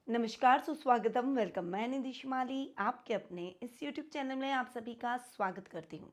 नमस्कार, सुस्वागतम, वेलकम। मैं निधि शिमाली आपके अपने इस यूट्यूब चैनल में आप सभी का स्वागत करती हूँ।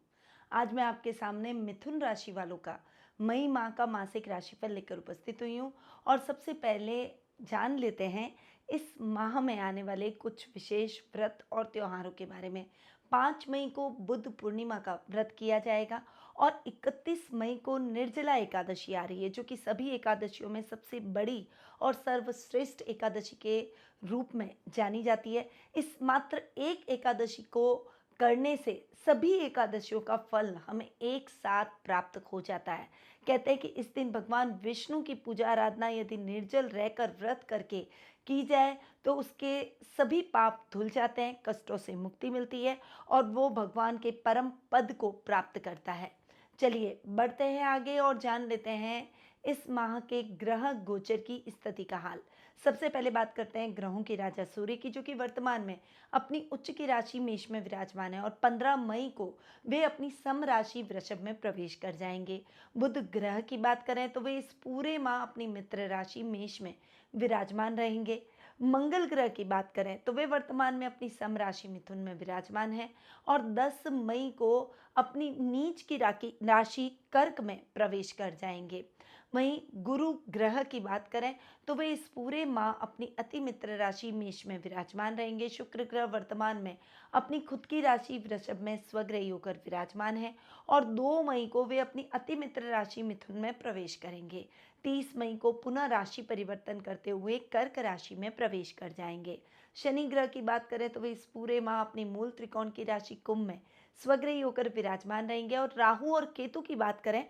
आज मैं आपके सामने मिथुन राशि वालों का मई माह का मासिक राशिफल लेकर उपस्थित हुई हूँ। और सबसे पहले जान लेते हैं इस माह में आने वाले कुछ विशेष व्रत और त्योहारों के बारे में। 5 मई को बुद्ध पूर्णिमा का व्रत किया जाएगा और 31 मई को निर्जला एकादशी आ रही है, जो कि सभी एकादशियों में सबसे बड़ी और सर्वश्रेष्ठ एकादशी के रूप में जानी जाती है। इस मात्र एक एकादशी को करने से सभी एकादशियों का फल हमें एक साथ प्राप्त हो जाता है। कहते हैं कि इस दिन भगवान विष्णु की पूजा आराधना यदि निर्जल रहकर व्रत करके की जाए तो उसके सभी पाप धुल जाते हैं, कष्टों से मुक्ति मिलती है और वो भगवान के परम पद को प्राप्त करता है। चलिए बढ़ते हैं आगे और जान लेते हैं इस माह के ग्रह गोचर की स्थिति का हाल। सबसे पहले बात करते हैं ग्रहों के राजा सूर्य की, जो कि वर्तमान में अपनी उच्च की राशि मेष में विराजमान है और 15 मई को वे अपनी सम राशि वृषभ में प्रवेश कर जाएंगे। बुध ग्रह की बात करें तो वे इस पूरे माह अपनी मित्र राशि मेष में विराजमान रहेंगे। मंगल ग्रह की बात करें तो वे वर्तमान में अपनी सम राशि मिथुन में विराजमान है और 10 मई को अपनी नीच की राशि कर्क में प्रवेश कर जाएंगे। वहीं गुरु ग्रह की बात करें तो वे इस पूरे माह अपनी अति मित्र राशि मेष में विराजमान रहेंगे। शुक्र ग्रह वर्तमान में अपनी खुद की राशि वृषभ में स्वग्रही होकर विराजमान है और 2 मई को वे अपनी अति मित्र राशि मिथुन में प्रवेश करेंगे। 30 मई को पुनः राशि परिवर्तन करते हुए कर्क राशि में प्रवेश कर जाएंगे। शनि ग्रह की बात करें तो वे इस पूरे माह अपनी मूल त्रिकोण की राशि कुंभ में स्वग्रही होकर विराजमान रहेंगे और राहु और केतु की बात करें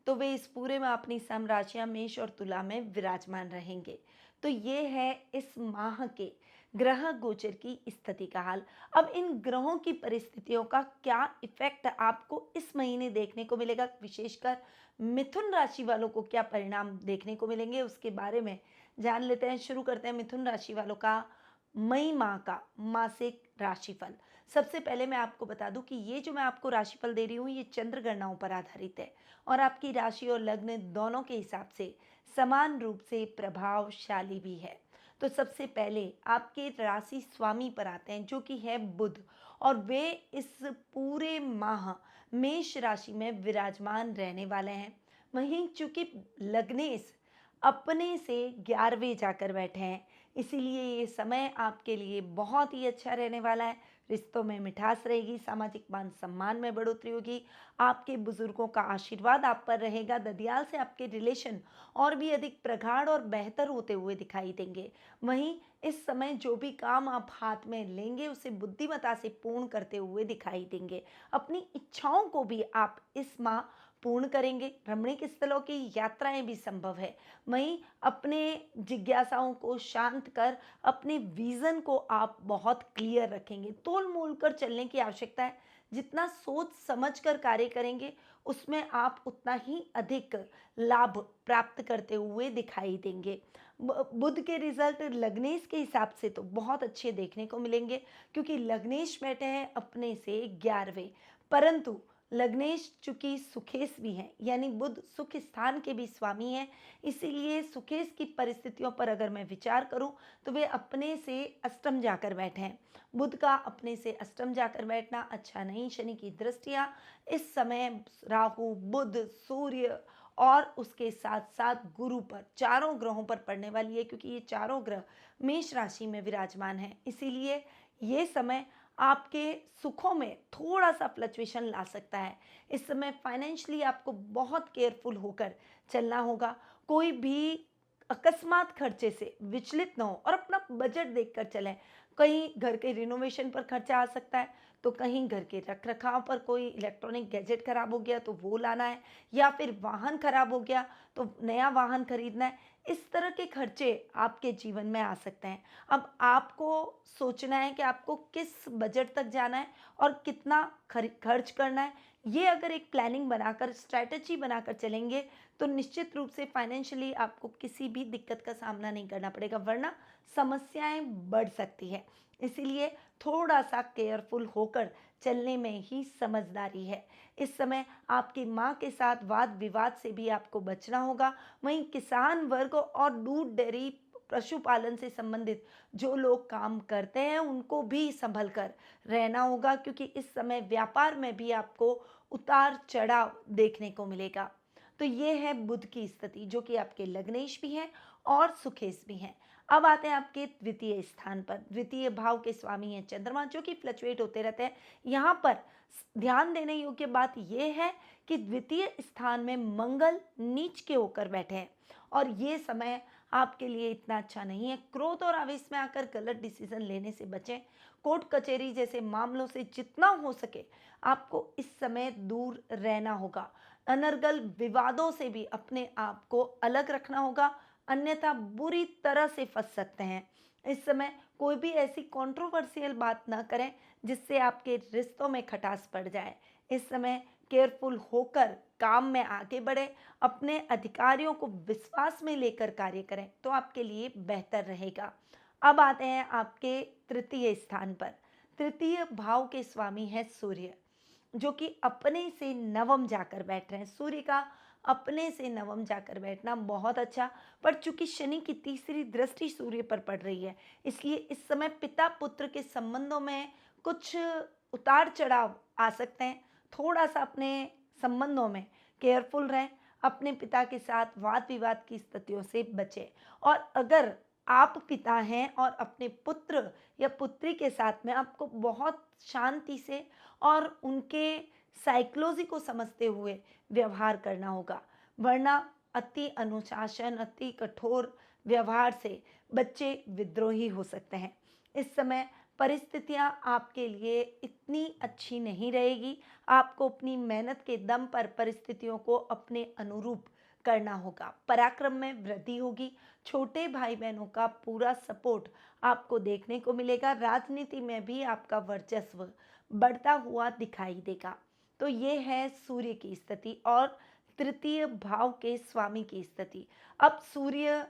तो वे इस पूरे में अपनी सम राशियां मेष और तुला में विराजमान रहेंगे। तो ये है इस माह के ग्रह गोचर की स्थिति का हाल। अब इन ग्रहों की परिस्थितियों का क्या इफेक्ट आपको इस महीने देखने को मिलेगा, विशेषकर मिथुन राशि वालों को क्या परिणाम देखने को मिलेंगे, उसके बारे में जान लेते हैं। शुरू करते हैं मिथुन राशि वालों का मई माह का मासिक राशिफल। सबसे पहले मैं आपको बता दूं कि ये जो मैं आपको राशिफल दे रही हूँ ये चंद्र गणनाओं पर आधारित है और आपकी राशि और लग्न दोनों के हिसाब से समान रूप से प्रभावशाली भी है। तो सबसे पहले आपके राशि स्वामी पर आते हैं, जो कि है बुध, और वे इस पूरे माह मेष राशि में विराजमान रहने वाले हैं। वहीं चूंकि लग्नेश अपने से 11वें जाकर बैठे हैं, इसीलिए ये समय आपके लिए बहुत ही अच्छा रहने वाला है। रिश्तों में मिठास रहेगी, सामाजिक मान सम्मान में बढ़ोतरी होगी, आपके बुजुर्गों का आशीर्वाद आप पर रहेगा, ददियाल से आपके रिलेशन और भी अधिक प्रगाढ़ और बेहतर होते हुए दिखाई देंगे। वहीं इस समय जो भी काम आप हाथ में लेंगे उसे बुद्धिमता से पूर्ण करते हुए दिखाई देंगे। अपनी इच्छाओं को भी आप इस माह पूर्ण करेंगे। रमणीक स्थलों की यात्राएं भी संभव है। वहीं अपने जिज्ञासाओं को शांत कर अपने विजन को आप बहुत क्लियर रखेंगे। तोल मोल कर चलने की आवश्यकता है। जितना सोच समझ कर कार्य करेंगे उसमें आप उतना ही अधिक लाभ प्राप्त करते हुए दिखाई देंगे। बुध के रिजल्ट लग्नेश के हिसाब से तो बहुत अच्छे देखने को मिलेंगे, क्योंकि लग्नेश बैठे हैं अपने से 11वें। परंतु लग्नेश चूंकि सुखेश भी हैं, यानी बुध सुख स्थान के भी स्वामी हैं, इसीलिए सुखेश की परिस्थितियों पर अगर मैं विचार करूं तो वे अपने से अष्टम जाकर बैठे हैं। बुध का अपने से अष्टम जाकर बैठना अच्छा नहीं। शनि की दृष्टियां इस समय राहु, बुध, सूर्य और उसके साथ साथ गुरु पर, चारों ग्रहों पर पड़ने वाली है, क्योंकि ये चारों ग्रह मेष राशि में विराजमान हैं। इसीलिए ये समय आपके सुखों में थोड़ा सा फ्लक्चुएशन ला सकता है। इस समय फाइनेंशियली आपको बहुत केयरफुल होकर चलना होगा। कोई भी अकस्मात खर्चे से विचलित न हो और अपना बजट देखकर चलें। कहीं घर के रिनोवेशन पर खर्चा आ सकता है, तो कहीं घर के रख रखाव पर, कोई इलेक्ट्रॉनिक गैजेट खराब हो गया तो वो लाना है, या फिर वाहन खराब हो गया तो नया वाहन खरीदना है। इस तरह के खर्चे आपके जीवन में आ सकते हैं। अब आपको सोचना है कि आपको किस बजट तक जाना है और कितना खर्च करना है। ये अगर एक प्लानिंग बनाकर, स्ट्रैटेजी बनाकर चलेंगे तो निश्चित रूप से फाइनेंशियली आपको किसी भी दिक्कत का सामना नहीं करना पड़ेगा, वरना समस्याएं बढ़ सकती है। इसीलिए थोड़ा सा केयरफुल होकर चलने में ही समझदारी है। इस समय आपकी माँ के साथ वाद विवाद से भी आपको बचना होगा। वहीं किसान वर्ग और दूध डेयरी पशुपालन से संबंधित जो लोग काम करते हैं उनको भी संभल कर रहना होगा, क्योंकि इस समय व्यापार में भी आपको उतार चढ़ाव देखने को मिलेगा। तो ये है बुध की स्थिति, जो कि आपके लग्नेश भी हैं और सुखेश भी हैं। अब आते हैं आपके द्वितीय स्थान पर। द्वितीय भाव के स्वामी हैं चंद्रमा, जो कि फ्लक्चुएट होते रहते हैं। यहाँ पर ध्यान देने योग्य बात यह है कि द्वितीय स्थान में मंगल नीच के होकर बैठे हैं और ये समय आपके लिए इतना अच्छा नहीं है। क्रोध और आवेश में आकर गलत डिसीजन लेने से बचें। कोर्ट कचहरी जैसे मामलों से जितना हो सके आपको इस समय दूर रहना होगा। अनर्गल विवादों से भी अपने आप को अलग रखना होगा, अन्यथा बुरी तरह से फंस सकते हैं। इस समय कोई भी ऐसी कंट्रोवर्शियल बात ना करें जिससे आपके रिश्तों में खटास पड़ जाए। इस समय केयरफुल होकर काम में आगे बढ़े, अपने अधिकारियों को विश्वास में लेकर कार्य करें तो आपके लिए बेहतर रहेगा। अब आते हैं आपके तृतीय स्थान पर। तृतीय भाव के स्वामी है सूर्य, जो कि अपने से नवम जाकर बैठ रहे हैं। सूर्य का अपने से नवम जाकर बैठना बहुत अच्छा, पर चूंकि शनि की तीसरी दृष्टि सूर्य पर पड़ रही है, इसलिए इस समय पिता पुत्र के संबंधों में कुछ उतार चढ़ाव आ सकते हैं। थोड़ा सा अपने संबंधों में केयरफुल रहें, अपने पिता के साथ वाद विवाद की स्थितियों से बचें। और अगर आप पिता हैं और अपने पुत्र या पुत्री के साथ में आपको बहुत शांति से और उनके साइकोलॉजी को समझते हुए व्यवहार करना होगा, वरना अति अनुशासन, अति कठोर व्यवहार से बच्चे विद्रोही हो सकते हैं। इस समय परिस्थितियां आपके लिए इतनी अच्छी नहीं रहेगी। आपको अपनी मेहनत के दम पर परिस्थितियों को अपने अनुरूप करना होगा। पराक्रम में वृद्धि होगी। छोटे भाई बहनों का पूरा सपोर्ट आपको देखने को मिलेगा। राजनीति में भी आपका वर्चस्व बढ़ता हुआ दिखाई देगा। तो ये है सूर्य की स्थिति और तृतीय भाव के स्वामी की स्थिति। अब सूर्य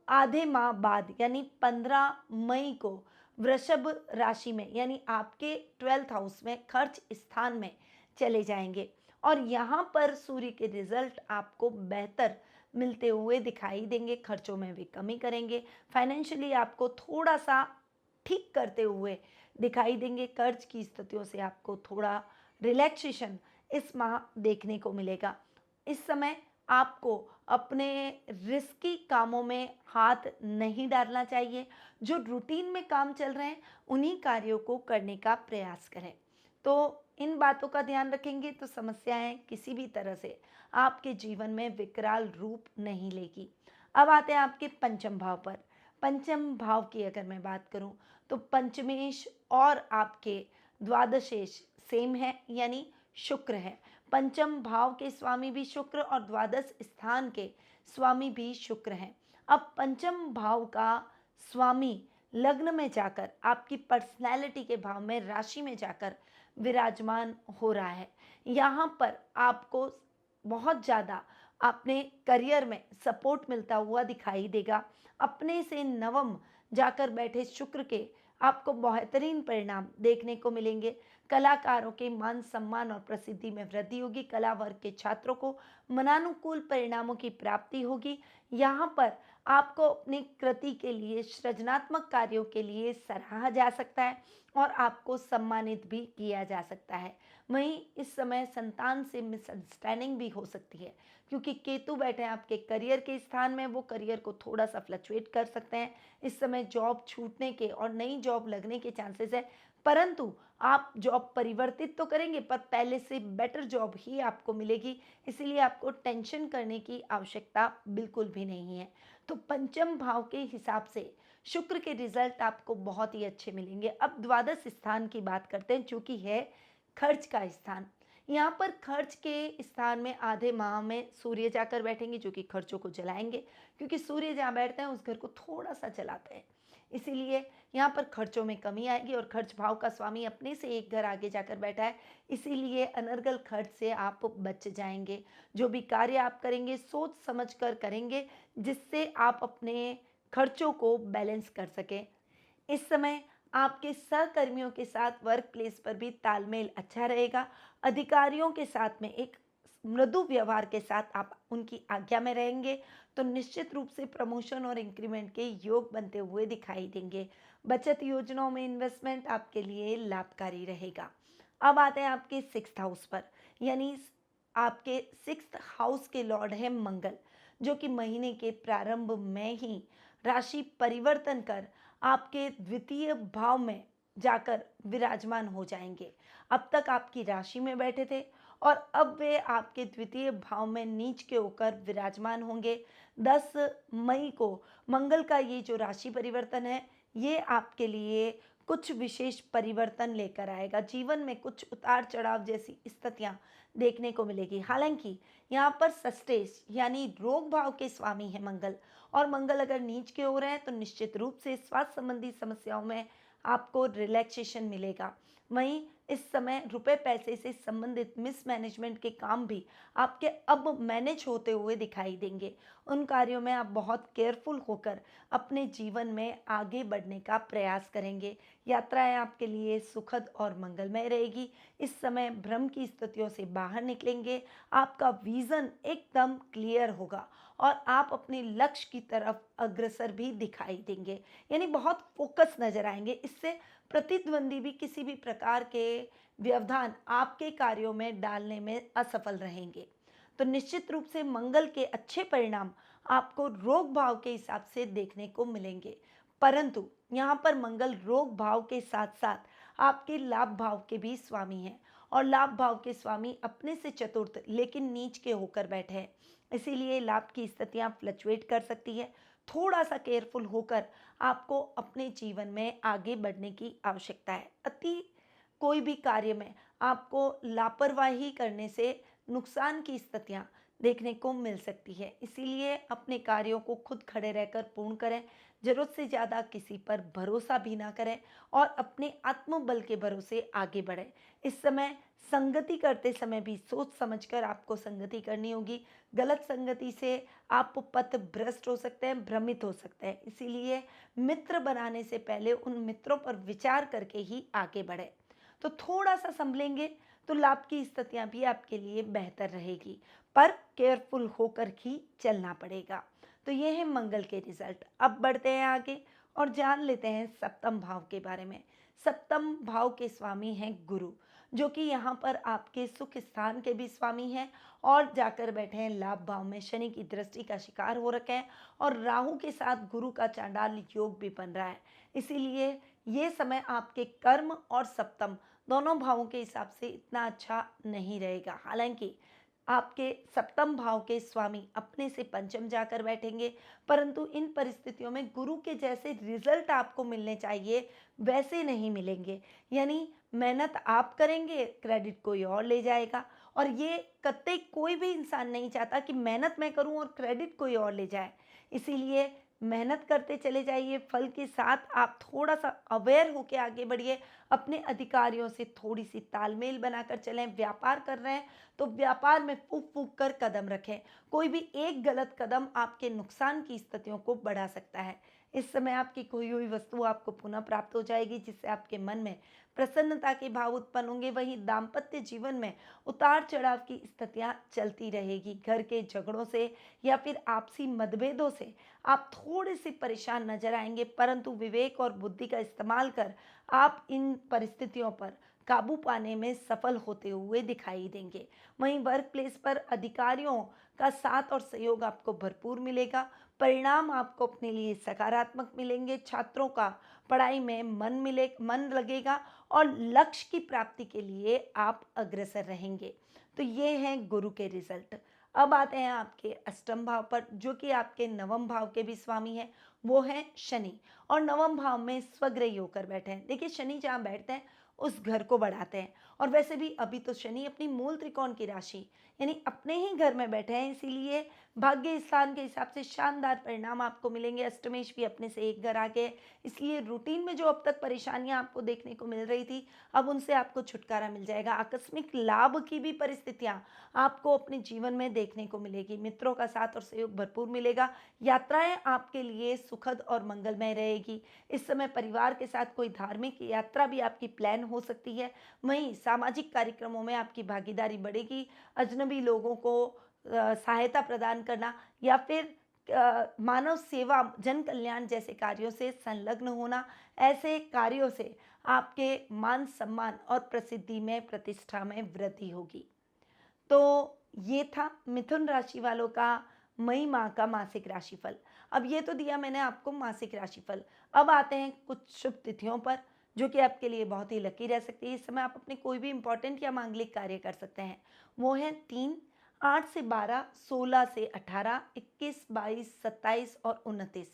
आधे माह बाद यानी 15 मई को वृषभ राशि में यानी आपके 12th हाउस में खर्च स्थान में चले जाएंगे और यहाँ पर सूर्य के रिजल्ट आपको बेहतर मिलते हुए दिखाई देंगे। खर्चों में भी कमी करेंगे, फाइनेंशियली आपको थोड़ा सा ठीक करते हुए दिखाई देंगे। कर्ज की स्थितियों से आपको थोड़ा रिलैक्सेशन इस माह देखने को मिलेगा। इस समय आपको अपने रिस्की कामों में हाथ नहीं डालना चाहिए। जो रूटीन में काम चल रहे हैं उन्हीं कार्यों को करने का प्रयास करें। तो इन बातों का ध्यान रखेंगे तो समस्याएं किसी भी तरह से आपके जीवन में विकराल रूप नहीं लेगी। अब आते हैं आपके पंचम भाव पर। पंचम भाव की अगर मैं बात करूं तो पंचमेश और आपके द्वादशेश सेम है, यानी शुक्र है। पंचम भाव के स्वामी भी शुक्र और द्वादश स्थान के स्वामी भी शुक्र हैं। अब पंचम भाव का स्वामी लग्न में जाकर आपकी पर्सनैलिटी के भाव में राशि में जाकर विराजमान हो रहा है। यहाँ पर आपको बहुत ज़्यादा अपने करियर में सपोर्ट मिलता हुआ दिखाई देगा। अपने से नवम जाकर बैठे शुक्र के आपको बेहतरीन परिणाम देखने को मिलेंगे। कलाकारों के मान सम्मान और प्रसिद्धि में वृद्धि होगी। कला वर्ग के छात्रों को मनानुकूल परिणामों की प्राप्ति होगी। यहाँ पर आपको अपनी कृति के लिए, सृजनात्मक कार्यों के लिए सराहा जा सकता है और आपको सम्मानित भी किया जा सकता है। वहीं इस समय संतान से मिसअंडरस्टैंडिंग भी हो सकती है, क्योंकि केतु बैठे हैं आपके करियर के स्थान में। वो करियर को थोड़ा सा फ्लक्चुएट कर सकते हैं। इस समय जॉब छूटने के और नई जॉब लगने के चांसेस है, परंतु आप जॉब परिवर्तित तो करेंगे पर पहले से बेटर जॉब ही आपको मिलेगी। इसीलिए आपको टेंशन करने की आवश्यकता बिल्कुल भी नहीं है। तो पंचम भाव के हिसाब से शुक्र के रिजल्ट आपको बहुत ही अच्छे मिलेंगे। अब द्वादश स्थान की बात करते हैं, जो कि है खर्च का स्थान। यहाँ पर खर्च के स्थान में आधे माह में सूर्य जाकर बैठेंगे, जो कि खर्चों को जलाएंगे, क्योंकि सूर्य जहाँ बैठते हैं उस घर को थोड़ा सा जलाते हैं। इसीलिए यहाँ पर खर्चों में कमी आएगी और खर्च भाव का स्वामी अपने से एक घर आगे जाकर बैठा है, इसीलिए अनर्गल खर्च से आप बच जाएंगे। जो भी कार्य आप करेंगे सोच समझ कर करेंगे, जिससे आप अपने खर्चों को बैलेंस कर सकें। इस समय आपके सहकर्मियों के साथ वर्क प्लेस पर भी तालमेल अच्छा रहेगा। अधिकारियों के साथ में एक मृदु व्यवहार के साथ आप उनकी आज्ञा में रहेंगे तो निश्चित रूप से प्रमोशन और इंक्रीमेंट के योग बनते हुए दिखाई देंगे। बचत योजनाओं में इन्वेस्टमेंट आपके लिए लाभकारी रहेगा। अब आते हैं आपके सिक्स्थ हाउस पर, यानी आपके सिक्स्थ हाउस के लॉर्ड है मंगल, जो कि महीने के प्रारंभ में ही राशि परिवर्तन कर आपके द्वितीय भाव में जाकर विराजमान हो जाएंगे। अब तक आपकी राशि में बैठे थे और अब वे आपके द्वितीय भाव में नीच के होकर विराजमान होंगे। 10 मई को मंगल का ये जो राशि परिवर्तन है, ये आपके लिए कुछ विशेष परिवर्तन लेकर आएगा। जीवन में कुछ उतार चढ़ाव जैसी स्थितियां देखने को मिलेगी। हालांकि यहाँ पर सस्टेज यानी रोग भाव के स्वामी है मंगल, और मंगल अगर नीच के हो रहे हैं तो निश्चित रूप से स्वास्थ्य संबंधी समस्याओं में आपको रिलैक्सेशन मिलेगा। वहीं इस समय रुपए पैसे से संबंधित मिसमैनेजमेंट के काम भी आपके अब मैनेज होते हुए दिखाई देंगे। उन कार्यों में आप बहुत केयरफुल होकर अपने जीवन में आगे बढ़ने का प्रयास करेंगे। यात्राएं आपके लिए सुखद और मंगलमय रहेगी। इस समय भ्रम की स्थितियों से बाहर निकलेंगे। आपका विजन एकदम क्लियर होगा और आप अपने लक्ष्य की तरफ अग्रसर भी दिखाई देंगे, यानी बहुत फोकस नजर आएंगे। इससे प्रतिद्वंदी भी किसी भी प्रकार के व्यवधान आपके कार्यों में डालने में असफल रहेंगे। तो निश्चित रूप से मंगल के अच्छे परिणाम आपको रोग भाव के हिसाब से देखने को मिलेंगे, परंतु यहाँ पर मंगल रोग भाव के साथ साथ आपके लाभ भाव के भी स्वामी हैं, और लाभ भाव के स्वामी अपने से चतुर्थ लेकिन नीच के होकर बैठे हैं। इसीलिए लाभ की स्थितियां फ्लक्चुएट कर सकती है। थोड़ा सा केयरफुल होकर आपको अपने जीवन में आगे बढ़ने की आवश्यकता है। अति कोई भी कार्य में आपको लापरवाही करने से नुकसान की स्थितियां देखने को मिल सकती है। इसीलिए अपने कार्यों को खुद खड़े रहकर पूर्ण करें। जरूरत से ज़्यादा किसी पर भरोसा भी ना करें और अपने आत्मबल के भरोसे आगे बढ़ें। इस समय संगति करते समय भी सोच समझकर आपको संगति करनी होगी। गलत संगति से आप पथ भ्रष्ट हो सकते हैं, भ्रमित हो सकते हैं। इसीलिए मित्र बनाने से पहले उन मित्रों पर विचार करके ही आगे बढ़े। तो थोड़ा सा संभलेंगे तो लाभ की स्थितियां भी आपके लिए बेहतर रहेगी, पर केयरफुल होकर ही चलना पड़ेगा। तो ये है मंगल के रिजल्ट। अब बढ़ते हैं आगे और जान लेते हैं सप्तम भाव के बारे में। सप्तम भाव के स्वामी हैं गुरु, जो कि यहाँ पर आपके सुख स्थान के भी स्वामी हैं और जाकर बैठे हैं लाभ भाव में। शनि की दृष्टि का शिकार हो रखे हैं और राहु के साथ गुरु का चांडाल योग भी बन रहा है। इसीलिए ये समय आपके कर्म और सप्तम दोनों भावों के हिसाब से इतना अच्छा नहीं रहेगा। हालांकि आपके सप्तम भाव के स्वामी अपने से पंचम जाकर बैठेंगे, परंतु इन परिस्थितियों में गुरु के जैसे रिजल्ट आपको मिलने चाहिए वैसे नहीं मिलेंगे। यानी मेहनत आप करेंगे, क्रेडिट कोई और ले जाएगा, और ये कतई कोई भी इंसान नहीं चाहता कि मेहनत मैं करूं और क्रेडिट कोई और ले जाए। इसीलिए मेहनत करते चले जाइए, फल के साथ आप थोड़ा सा अवेयर होकर आगे बढ़िए। अपने अधिकारियों से थोड़ी सी तालमेल बनाकर चलें। व्यापार कर रहे हैं तो व्यापार में फूक फूक कर कदम रखें। कोई भी एक गलत कदम आपके नुकसान की स्थितियों को बढ़ा सकता है। इस समय आपकी खोई हुई वस्तु आपको पुनः प्राप्त हो जाएगी, जिससे आपके मन में प्रसन्नता के भाव उत्पन्न होंगे। वहीं दाम्पत्य जीवन में उतार चढ़ाव की स्थितियां चलती रहेगी। घर के झगड़ों से या फिर आपसी मतभेदों से आप थोड़े से परेशान नजर आएंगे, परंतु विवेक और बुद्धि का इस्तेमाल कर आप इन परिस्थितियों पर काबू पाने में सफल होते हुए दिखाई देंगे। वहीं वर्क प्लेस पर अधिकारियों का साथ और सहयोग आपको भरपूर मिलेगा। परिणाम आपको अपने लिए सकारात्मक मिलेंगे। छात्रों का पढ़ाई में मन लगेगा और लक्ष्य की प्राप्ति के लिए आप अग्रसर रहेंगे। तो ये हैं गुरु के रिजल्ट। अब आते हैं आपके अष्टम भाव पर, जो कि आपके नवम भाव के भी स्वामी हैं, वो हैं शनि, और नवम भाव में स्वग्रही होकर बैठे हैं। देखिए, शनि जहाँ बैठते हैं उस घर को बढ़ाते हैं, और वैसे भी अभी तो शनि अपनी मूल त्रिकोण की राशि यानी अपने ही घर में बैठे हैं। इसीलिए भाग्य स्थान के हिसाब से शानदार परिणाम आपको मिलेंगे। अष्टमेश भी अपने से एक घर आ गए, इसलिए रूटीन में जो अब तक परेशानियां आपको देखने को मिल रही थी, अब उनसे आपको छुटकारा मिल जाएगा। आकस्मिक लाभ की भी परिस्थितियां आपको अपने जीवन में देखने को मिलेगी। मित्रों का साथ और सहयोग भरपूर मिलेगा। यात्राएं आपके लिए सुखद और मंगलमय रहेगी। इस समय परिवार के साथ कोई धार्मिक यात्रा भी आपकी प्लान हो सकती है। वहीं सामाजिक कार्यक्रमों में आपकी भागीदारी बढ़ेगी। अजनबी अजनबी लोगों को सहायता प्रदान करना या फिर मानव सेवा, जन कल्याण जैसे कार्यों से संलग्न होना, ऐसे कार्यों से आपके मान सम्मान और प्रसिद्धि में, प्रतिष्ठा में वृद्धि होगी। तो ये था मिथुन राशि वालों का मई माह का मासिक राशिफल। अब ये तो दिया मैंने आपको मासिक राशिफल। अब आते हैं कुछ शुभ तिथियों पर, जो कि आपके लिए बहुत ही लकी रह सकती है। इस समय आप अपने कोई भी इंपॉर्टेंट या मांगलिक कार्य कर सकते हैं। वो है 3, 8 से 12, 16 से 18, 21, 22, 27 और 29।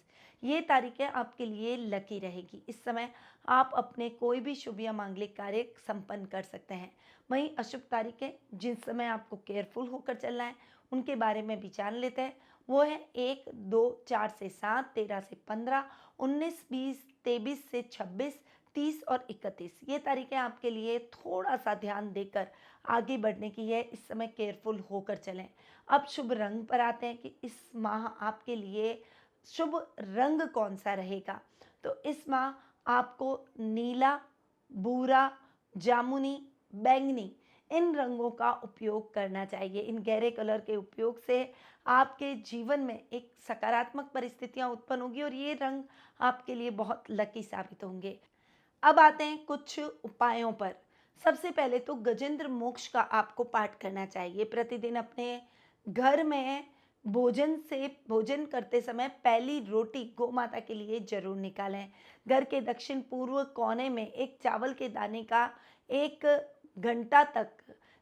ये तारीखें आपके लिए लकी रहेगी। इस समय आप अपने कोई भी शुभ या मांगलिक कार्य संपन्न कर सकते हैं। वहीं अशुभ तारीखें, जिन समय आपको केयरफुल होकर चलना है, उनके बारे में भी जान लेते हैं। वो है 1, 2, 4 से 7, 13 से 15, 19, 20, 23 से 26, 30 और 31। ये तारीखें आपके लिए थोड़ा सा ध्यान देकर आगे बढ़ने की है। इस समय केयरफुल होकर चलें। अब शुभ रंग पर आते हैं कि इस माह आपके लिए शुभ रंग कौन सा रहेगा। तो इस माह आपको नीला, भूरा, जामुनी, बैंगनी, इन रंगों का उपयोग करना चाहिए। इन गहरे कलर के उपयोग से आपके जीवन में एक सकारात्मक परिस्थितियां उत्पन्न होगी और ये रंग आपके लिए बहुत लकी साबित होंगे। अब आते हैं कुछ उपायों पर। सबसे पहले तो गजेंद्र मोक्ष का आपको पाठ करना चाहिए। प्रतिदिन अपने घर में भोजन करते समय पहली रोटी गौ माता के लिए जरूर निकालें। घर के दक्षिण पूर्व कोने में एक चावल के दाने का 1 घंटा तक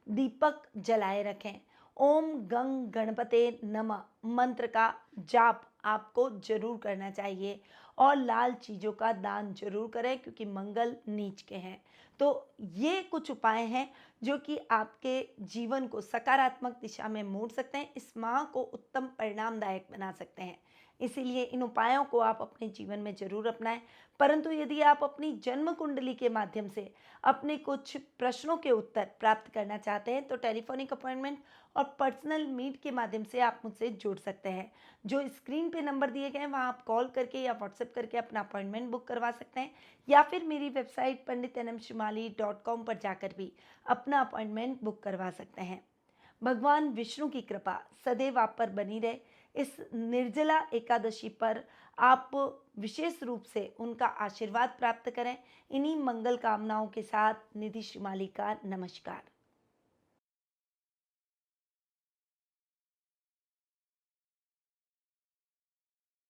दीपक जलाए रखें। ओम गंग गणपते नमः मंत्र का जाप आपको जरूर करना चाहिए और लाल चीज़ों का दान जरूर करें, क्योंकि मंगल नीच के हैं। तो ये कुछ उपाय हैं जो कि आपके जीवन को सकारात्मक दिशा में मोड़ सकते हैं, इस माह को उत्तम परिणामदायक बना सकते हैं। इसीलिए इन उपायों को आप अपने जीवन में जरूर अपनाएं। परंतु यदि आप अपनी जन्म कुंडली के माध्यम से अपने कुछ प्रश्नों के उत्तर प्राप्त करना चाहते हैं, तो टेलीफोनिक अपॉइंटमेंट और पर्सनल मीट के माध्यम से आप मुझसे जुड़ सकते हैं। जो स्क्रीन पे नंबर दिए गए हैं वहाँ आप कॉल करके या व्हाट्सएप करके अपना अपॉइंटमेंट बुक करवा सकते हैं, या फिर मेरी वेबसाइट panditnmshimali.com पर जाकर भी अपना अपॉइंटमेंट बुक करवा सकते हैं। भगवान विष्णु की कृपा सदैव आप पर बनी रहे। इस निर्जला एकादशी पर आप विशेष रूप से उनका आशीर्वाद प्राप्त करें। इन्हीं मंगल कामनाओं के साथ निधि श्रीमाली का नमस्कार।